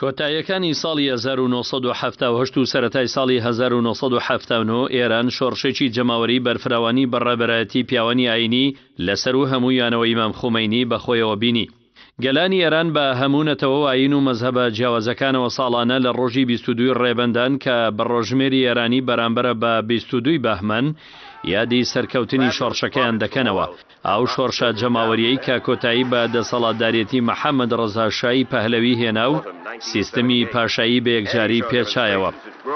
کۆتاییەکانی ساڵی 1970 و سەرەتای ساڵی 1970 ئێران شۆڕشێکی جەماوەری بەرفراوانی بەڕێبەرایەتی پیاوانی ئاینی لەسەر و هەموویانەوە ئیمام خومەینی بەخۆیەوە بینی. گەلانی ئێران بە هەموونەتەوە ئاین و مەزهەبە جیاوازەکانەوە ساڵانە لە ڕۆژی 22 ڕێبەندان کە بەڕۆژمێری ئێرانی بەرامبەرە بە 22 بەهمەن یادی سەرکەوتنی شۆڕشەکەیان دەکەنەوە. ئەو شۆڕشە جەماوەریەی کە کۆتایی بە دەسەڵاتدارێتی محەممەد ڕەزا شای پەهلەوی هێنا و سیستەمی پاشایی بە یەکجاری پێچایەوە.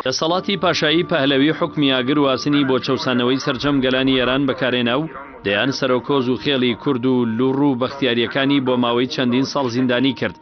دەسەڵاتی پاشایی پەهلەوی حکمی ئاگر واسنی بۆ چەوسانەوەی سەرجەم گەلانی ئێران بەکارێنا و دەیان سەرۆکۆز و خێڵی کورد و لوڕ و بەختیاریەکانی بۆ ماوەی چەندین ساڵ زیندانی کرد.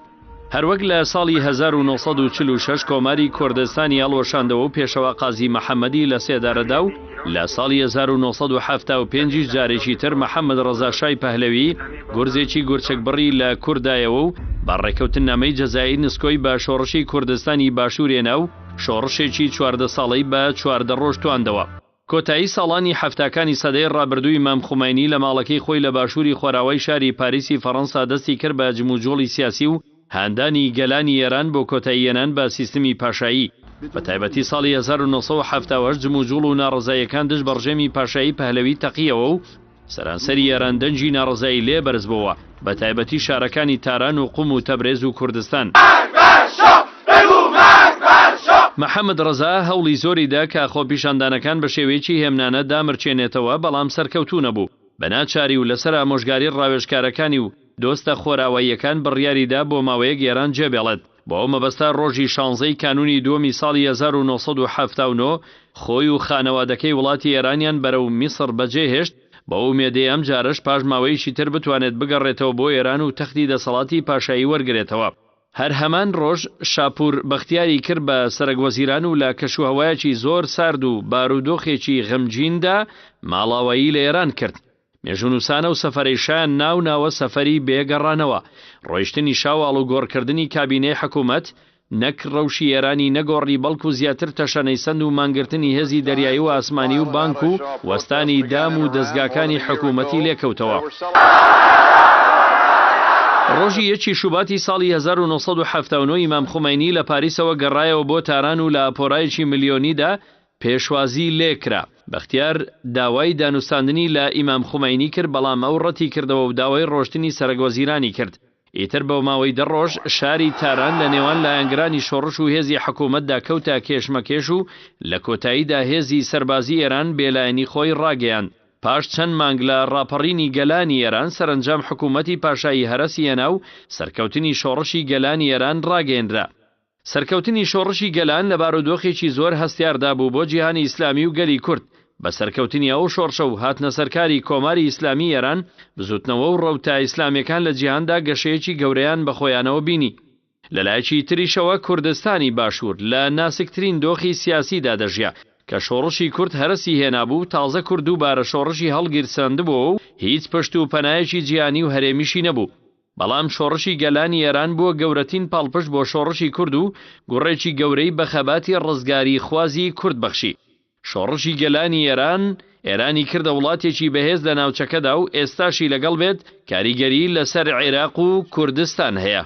هەروەک لە ساڵی 1946 کۆماری کوردستانی هەڵوەشاندەوە و پێشەوە قازی محەممەدی لە سێدارەدا و لە ساڵی 1975 جارێکی تر محەممەد ڕەزا شای پەهلەوی گورزێکی گورچەک بڕی لە کوردایەوە و بە ڕێکەوتنامەی جەزایی نسکۆی بە شۆڕشی کوردستانی باشوورێنا و شۆڕشێکی 14 ساڵەی بە 14 ڕۆژ تواندەوە. کۆتایی ساڵانی هەفتاکانی سەدەی ڕابردووی ئیمام خومەینی لە ماڵەکەی خۆی لە باشووری خۆراوای شاری پاریسی فەڕەنسا دەستی کرد بە جموجۆڵی سیاسی و هاندانی گەلانی ئێران بۆ کۆتاییێنان بە سیستمی پاشایی. بە تایبەتی ساڵی 1970 جموجوڵ و ناڕزایەکان دژ بەڕژێمی پاشایی پەهلەوی تەقیەوە و سەرانسەری ئێران دەنجی ناڕزایی لێ بەرز بووە، بە تایبەتی شارەکانی تاران و قوم و تەبرێز و کوردستان. محەممەد ڕەزا هەوڵی زۆری دا کە خۆپیشاندانەکان بە شێوەیەکی هێمنانە دامرچێنێتەوە، بەڵام سەرکەوتوو نەبوو. بە ناچاری و لەسەر ئامۆژگاری ڕاوێژکارەکانی و دۆستە خۆراواییەکان بڕیاریدا بۆ ماوەیەک ئێران جێبێڵێت. بۆ ئەو مەبەستا ڕۆژی 16 کانونی دووەمی ساڵی 1970 خۆی و خانەوادەکەی وڵاتی ئێرانیان بەرەو میسر بەجێهێشت، بە ئومێدەی ئەم جارش پاش ماوەیەکی تر بتوانێت بگەڕێتەوە بۆ ئێران و تەختی دەسەڵاتی پاشایی وەرگێتەوە. هەر هەمان ڕۆژ شاپور بەختیاری کرد بە سەرۆکوەزیران و لە کەشوهەوایەکی زۆر سارد و بارودۆخێکی غەمگیندا ماڵاوایی لە ئێران کرد. مێژونوسانە و سەفەرەی شایان ناوناوە سەفەری بێگەڕانەوە. ڕۆیشتنی شاواڵ و گۆڕکردنی کابینەی حکوومەت نەک ڕەوشی ئێرانی نەگۆڕی بەڵکو زیاتر تەشەنەی سند و مانگرتنی هێزی دەریایی و ئاسمانی و بانک و وەستانی دام و دەستگاکانی حکوومەتی لێکەوتەوە. ڕۆژی 1 شوباتی ساڵی 1970 ئیمام خومەینی لە پاریسەوە گەڕایەوە بۆ تاران و لە ئاپۆرایەکی ملیۆنیدا پێشوازی لێکرا. بەختیار داوای دانوستاندنی لە ئیمام خومەینی کرد، بەڵام ئەو ڕەتی کردەوە و داوای ڕۆشتنی سەرۆکوەزیرانی کرد. ئیتر بەو ماوەی 10 ڕۆژ شاری تاران لە نێوان لایەنگرانی شۆڕش و هێزی حکوومەتدا کەوتە کێشمەکێش و لە کۆتاییدا هێزی سەربازی ئێران بێلایەنی خۆی ڕاگەیاند. پاش چەند مانگ لە ڕاپەڕینی گەلانی ئێران سەرنجام حکوومەتی پاشایی هەرەسی هێنا و سەرکەوتنی شۆڕشی گەلانی ئێران ڕاگەیەنرا. سەرکەوتنی شۆڕشی گەلان لە بارودۆخێکی زۆر هەستیاردا بوو بۆ جیهانی ئیسلامی و گەلی کورد. بە سەرکەوتنی ئەو شۆڕشە و هاتنە سەرکاری کۆماری ئیسلامی ئێران بزوتنەوە و ڕەوتە ئیسلامیەکان لە جیهاندا گەشەیەکی گەورەیان بەخۆیانەوە بینی. لەلایەکی تریشەوە کوردستانی باشوور لە ناسکترین دۆخی سیاسیدا دەژیا کە شۆڕشی کورد هەرسی هێنابوو، تازە کورد و بارە شۆڕشی هەڵگیرساندبووە و هیچ پشت و پەنایەکی جیهانی و هەرێمیشی نەبوو. بەڵام شۆڕشی گەلانی ئێران بووە گەورەترین پاڵپشت بۆ شۆڕشی کورد و گوڕێکی گەورەی بە خەباتی ڕزگاری خوازی کورد بەخشی. شۆڕشی گەلانی ئێرانی کردە وڵاتێکی بەهێز لە ناوچەکەدا و ئێستاشی لەگەڵ بێت کاریگەری لەسەر عێراق و کوردستان هەیە.